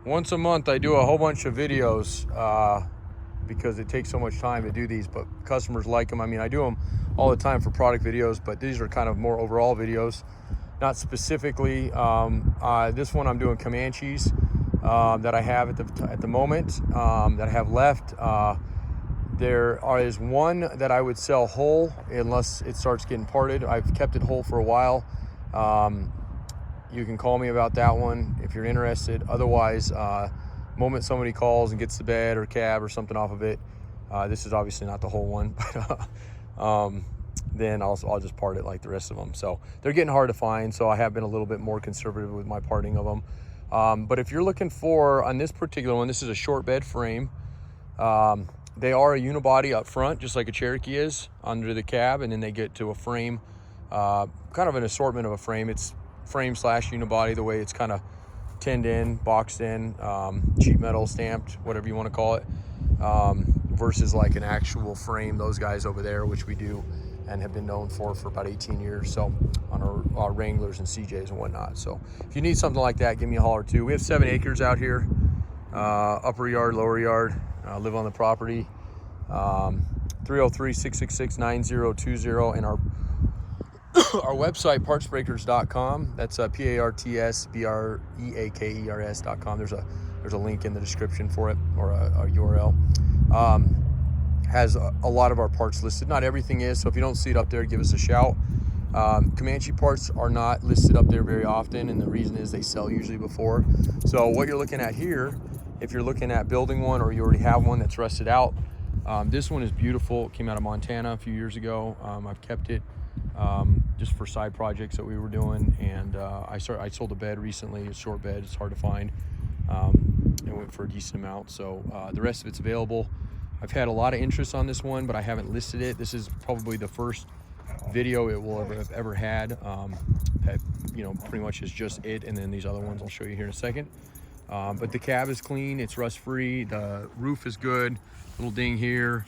Once a month I do a whole bunch of videos because it takes so much time to do these, but customers like them. I mean, I do them all the time for product videos, but these are kind of more overall videos, not specifically. This one I'm doing Comanches that I have at the moment that I have left. There is one that I would sell whole unless it starts getting parted. I've kept it whole for a while. You can call me about that one if you're interested. Otherwise, moment somebody calls and gets the bed or cab or something off of it, this is obviously not the whole one, but then I'll just part it like the rest of them. So they're getting hard to find, so I have been a little bit more conservative with my parting of them. But if you're looking for, on this particular one, this is a short bed frame. They are a unibody up front, just like a Cherokee is, under the cab, and then they get to a frame, kind of an assortment of a frame. It's frame / unibody, the way it's kind of tinned in, boxed in, sheet metal, stamped, whatever you want to call it, versus like an actual frame, those guys over there, which we do and have been known for about 18 years, so on our Wranglers and CJs and whatnot. So if you need something like that, give me a holler too. We have 7 acres out here, upper yard, lower yard. Live on the property. 303-666-9020, and our website, partsbreakers.com. That's partsbreakers.com. There's a link in the description for it, or a URL. Has a lot of our parts listed. Not everything is, so if you don't see it up there, give us a shout. Comanche parts are not listed up there very often, and the reason is they sell usually before. So what you're looking at here, if you're looking at building one or you already have one that's rusted out, this one is beautiful. It came out of Montana a few years ago. I've kept it just for side projects that we were doing, and I sold a bed recently, a short bed. It's hard to find. It went for a decent amount, so the rest of it's available. I've had a lot of interest on this one, but I haven't listed it. This is probably the first video it will ever had. That, you know, pretty much is just it, and then these other ones I'll show you here in a second. But the cab is clean, it's rust free, the roof is good, little ding here,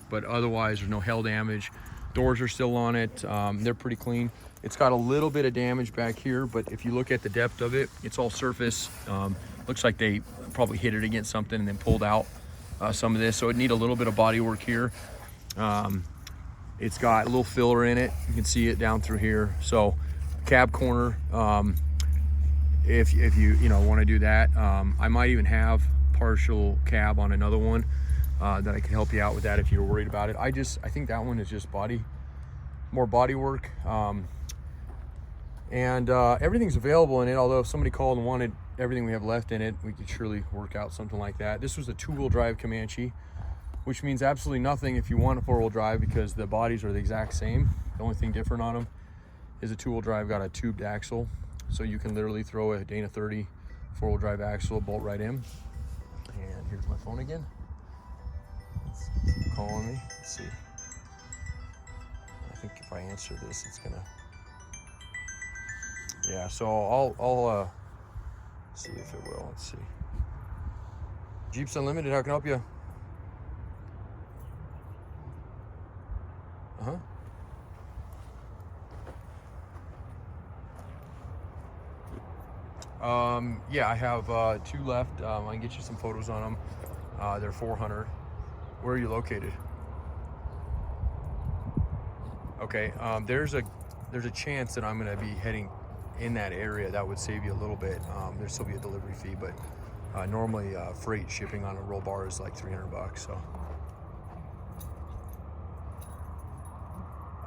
but otherwise there's no hail damage. Doors are still on it, they're pretty clean. It's got a little bit of damage back here, but if you look at the depth of it, it's all surface. Looks like they probably hit it against something and then pulled out some of this, so it need a little bit of body work here. It's got a little filler in it, you can see it down through here. So cab corner, if you want to do that, I might even have partial cab on another one that I can help you out with that if you're worried about it. I think that one is just more body work, and everything's available in it. Although if somebody called and wanted everything we have left in it, we could surely work out something like that. This was a 2-wheel drive Comanche, which means absolutely nothing if you want a 4-wheel drive, because the bodies are the exact same. The only thing different on them is a 2-wheel drive got a tubed axle, so you can literally throw a Dana 30 4-wheel drive axle, bolt right in. And here's my phone again. It's calling me. Let's see. I think if I answer this, it's gonna. Yeah. So I'll see if it will. Let's see. Jeeps Unlimited. How can I help you? Yeah, I have 2 left. I can get you some photos on them. They're 400. Where are you located? Okay, there's a chance that I'm gonna be heading in that area. That would save you a little bit. There'd still be a delivery fee, but normally freight shipping on a roll bar is like $300. So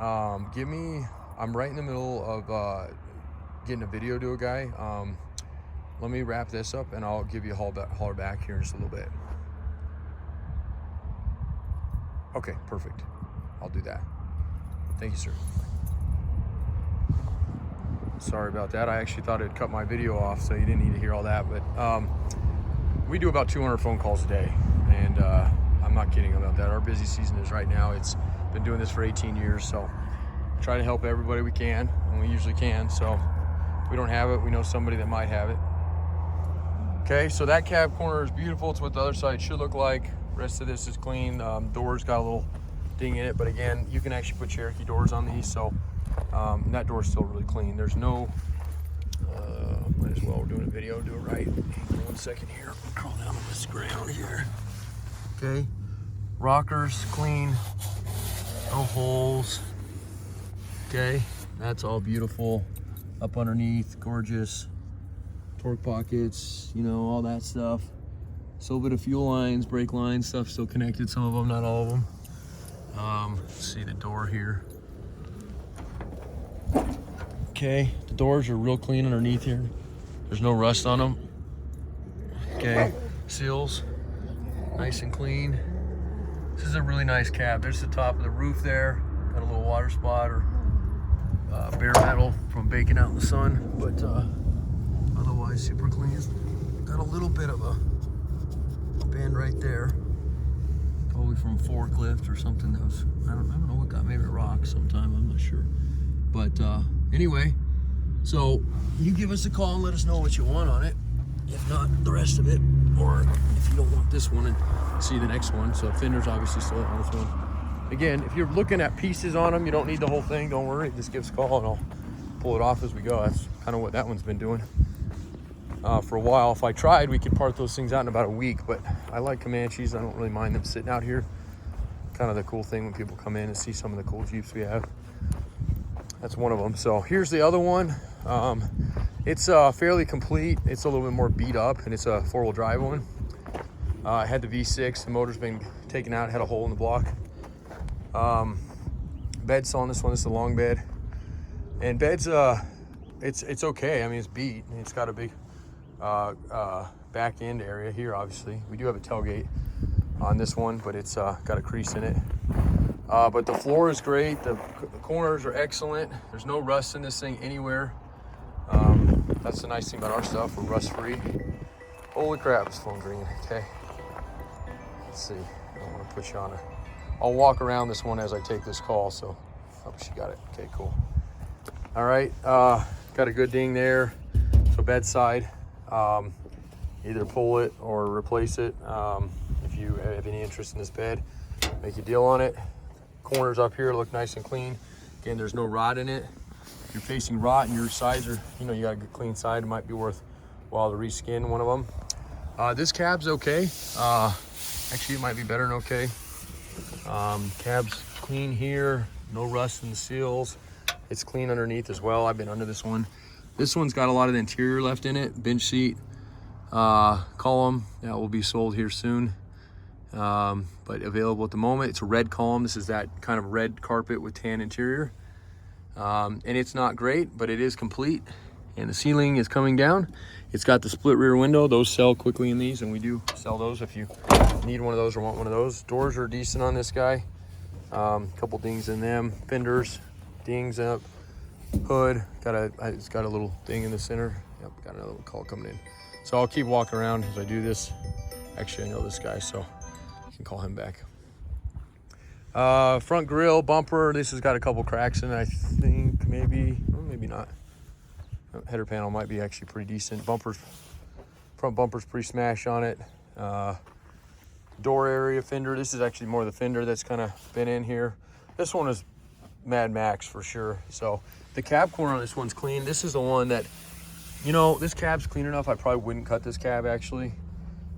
I'm right in the middle of getting a video to a guy. Let me wrap this up and I'll give you a holler back here in just a little bit. Okay, perfect. I'll do that. Thank you, sir. Sorry about that. I actually thought it'd cut my video off, so you didn't need to hear all that. But we do about 200 phone calls a day, and I'm not kidding about that. Our busy season is right now. It's been doing this for 18 years, so try to help everybody we can, and we usually can. So if we don't have it, we know somebody that might have it. Okay, so that cab corner is beautiful. It's what the other side should look like. Rest of this is clean. Doors got a little ding in it, but again, you can actually put Cherokee doors on these, so that door's still really clean. There's no, might as well, we're doing a video, do it right. 1 second here. Crawl down on this ground here. Okay, rockers clean, no holes. Okay, that's all beautiful. Up underneath, gorgeous. Torque pockets, you know, all that stuff. So a bit of fuel lines, brake lines, stuff still connected, some of them, not all of them. Let's see the door here. Okay, the doors are real clean underneath here. There's no rust on them. Okay, seals, nice and clean. This is a really nice cab. There's the top of the roof there. Got a little water spot or bare metal from baking out in the sun, but otherwise super clean. Got a little bit of a bend right there, probably from a forklift or something that was, I don't know what got, maybe a rock sometime, I'm not sure. But anyway, so you give us a call and let us know what you want on it. If not, the rest of it, or if you don't want this one, and see the next one. So fenders obviously still on this one. Again, if you're looking at pieces on them, you don't need the whole thing, don't worry, just give us a call and I'll pull it off as we go. That's kind of what that one's been doing for a while. If I tried, we could part those things out in about a week, but I like Comanches. I don't really mind them sitting out here. Kind of the cool thing when people come in and see some of the cool Jeeps we have. That's one of them. So here's the other one. It's fairly complete. It's a little bit more beat up, and it's a 4-wheel drive one. I had the V6. The motor's been taken out, had a hole in the block. Bed's on this one. This is a long bed, and bed's it's okay. I mean, it's beat. It's got a big back end area here. Obviously, we do have a tailgate on this one, but it's got a crease in it. But the floor is great. The corners are excellent. There's no rust in this thing anywhere. That's the nice thing about our stuff. We're rust free. Holy crap, it's phone green. Okay. Let's see. I don't want to put you on I'll walk around this one as I take this call. So, oh, she got it. Okay, cool. All right. Got a good ding there. So bedside. Either pull it or replace it. If you have any interest in this bed, make a deal on it. Corners up here look nice and clean. Again, there's no rot in it. If you're facing rot and your sides are, you know, you got a good clean side, it might be worthwhile to reskin one of them. This cab's okay. Actually, it might be better than okay. Cab's clean here, no rust in the seals. It's clean underneath as well. I've been under this one. This one's got a lot of the interior left in it. Bench seat, column, that will be sold here soon. But available at the moment. It's a red column. This is that kind of red carpet with tan interior. And it's not great, but it is complete. And the ceiling is coming down. It's got the split rear window. Those sell quickly in these, and we do sell those if you need one of those or want one of those. Doors are decent on this guy. Couple dings in them. Fenders, dings up. Hood, it's got a little thing in the center. Yep, got another one call coming in. So I'll keep walking around as I do this. Actually, I know this guy, so can call him back. Front grille, bumper. This has got a couple cracks in it, I think. Maybe, or maybe not. Header panel might be actually pretty decent. Front bumper's pretty smashed on it. Door area, fender. This is actually more the fender that's kind of been in here. This one is Mad Max for sure. So the cab corner on this one's clean. This is the one that, you know, this cab's clean enough. I probably wouldn't cut this cab actually.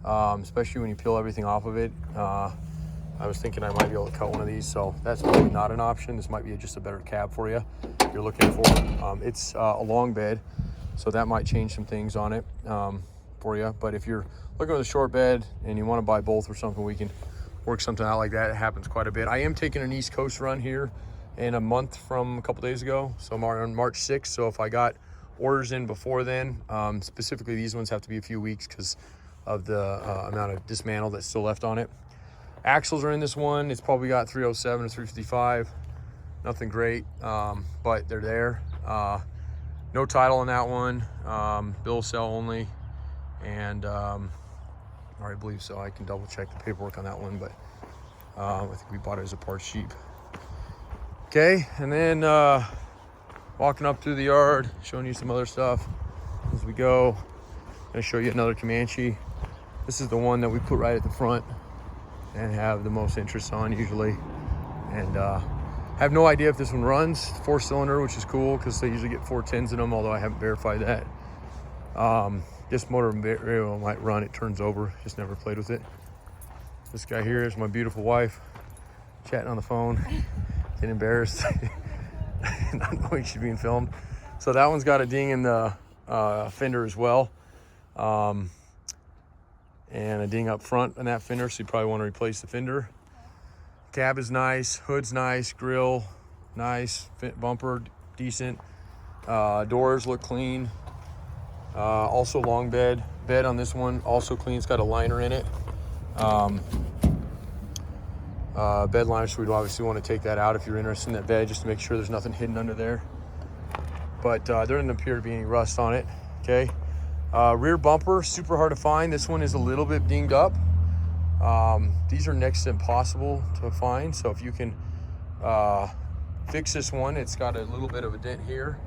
Especially when you peel everything off of it. I was thinking I might be able to cut one of these, so that's probably not an option. This might be just a better cab for you if you're looking for. It's a long bed, so that might change some things on it for you. But if you're looking with a short bed and you want to buy both or something, we can work something out like that. It happens quite a bit. I am taking an East Coast run here in a month from a couple days ago, so I'm on March 6th. So if I got orders in before then, specifically these ones have to be a few weeks because of the amount of dismantle that's still left on it. Axles are in this one. It's probably got 307 or 355. Nothing great, but they're there. No title on that one. Bill of sale only. And I believe so. I can double check the paperwork on that one, but I think we bought it as a parts sheet. Okay, and then walking up through the yard, showing you some other stuff as we go. I'm gonna show you another Comanche. This is the one that we put right at the front and have the most interest on usually. And have no idea if this one runs. 4-cylinder, which is cool because they usually get 410s in them, although I haven't verified that. This motor very well might run. It turns over. Just never played with it. This guy here is my beautiful wife, chatting on the phone, getting embarrassed, not knowing she's being filmed. So that one's got a ding in the fender as well, and a ding up front on that fender, so you probably want to replace the fender. Cab is nice, hood's nice, grill nice, bumper decent, doors look clean. Also long bed on this one, also clean. It's got a liner in it, bed liner, so we'd obviously want to take that out if you're interested in that bed, just to make sure there's nothing hidden under there. But there doesn't appear to be any rust on it. Okay, rear bumper, super hard to find. This one is a little bit dinged up. These are next to impossible to find, so if you can fix this one, it's got a little bit of a dent here.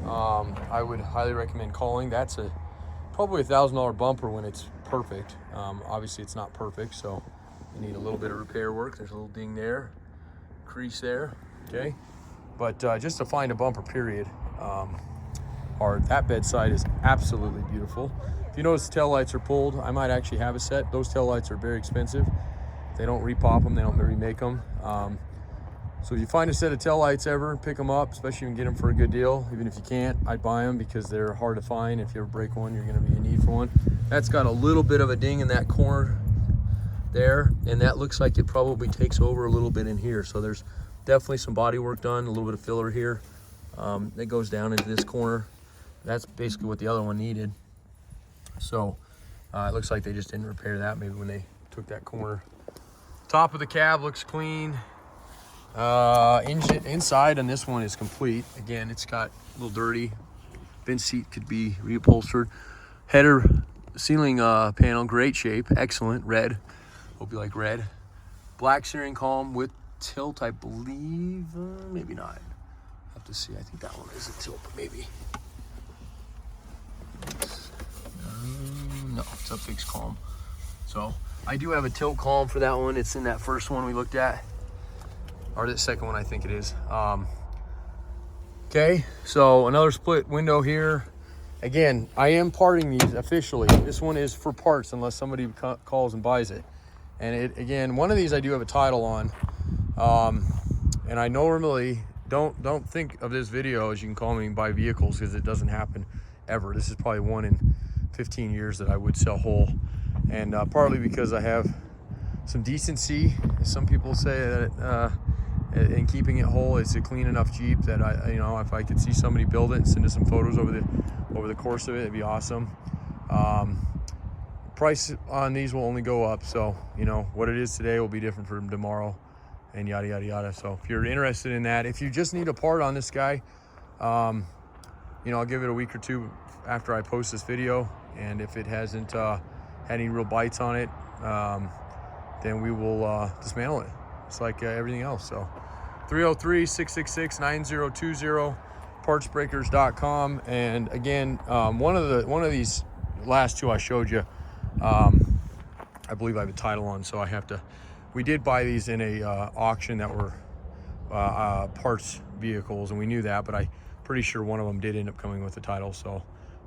I would highly recommend calling. That's probably $1,000 bumper when it's perfect. Obviously it's not perfect, so you need a little bit of repair work. There's a little ding there, crease there, okay? But just to find a bumper, period, hard. That bedside is absolutely beautiful. If you notice the taillights are pulled, I might actually have a set. Those taillights are very expensive. They don't repop them, they don't remake them. So if you find a set of taillights ever, pick them up, especially if you can get them for a good deal. Even if you can't, I'd buy them because they're hard to find. If you ever break one, you're gonna be in need for one. That's got a little bit of a ding in that corner there, and that looks like it probably takes over a little bit in here. So there's definitely some body work done, a little bit of filler here. That goes down into this corner. That's basically what the other one needed. So it looks like they just didn't repair that maybe when they took that corner. Top of the cab looks clean. Engine inside on this one is complete. Again, it's got a little dirty. Bench seat could be reupholstered. Header ceiling panel, great shape, excellent, red. Hope you like red. Black steering column with tilt, I believe. Maybe not. Have to see. I think that one is a tilt, but maybe. No, it's a fixed column. So I do have a tilt column for that one. It's in that first one we looked at, or the second one I think it is. Okay, so another split window here. Again, I am parting these officially. This one is for parts unless somebody calls and buys it. And again, one of these I do have a title on. And I normally don't think of this video as you can call me buy vehicles, because it doesn't happen ever. This is probably 1 in 15 years that I would sell whole. And partly because I have some decency, as some people say, that in keeping it whole. It's a clean enough Jeep that if I could see somebody build it and send us some photos over the course of it, it'd be awesome. Price on these will only go up, so what it is today will be different from tomorrow, and yada yada yada. So if you're interested in that, if you just need a part on this guy, I'll give it a week or two after I post this video, and if it hasn't had any real bites on it, then we will dismantle it. It's like everything else. So 303-666-9020, partsbreakers.com. And again, one of these last two I showed you, I believe I have a title on, so we did buy these in a auction that were parts vehicles, and we knew that, but I'm pretty sure one of them did end up coming with a title, so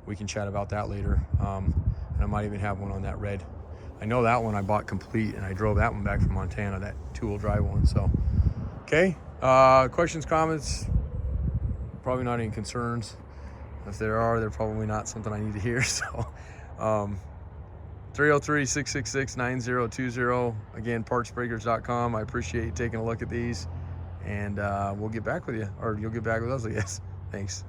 we can chat about that later. And I might even have one on that red. I know that one I bought complete, and I drove that one back from Montana, that 2-wheel drive one. So, okay. Questions, comments? Probably not any concerns. If there are, they're probably not something I need to hear. So, 303-666-9020. Again, partsbreakers.com. I appreciate you taking a look at these, and we'll get back with you, or you'll get back with us, I guess. Thanks.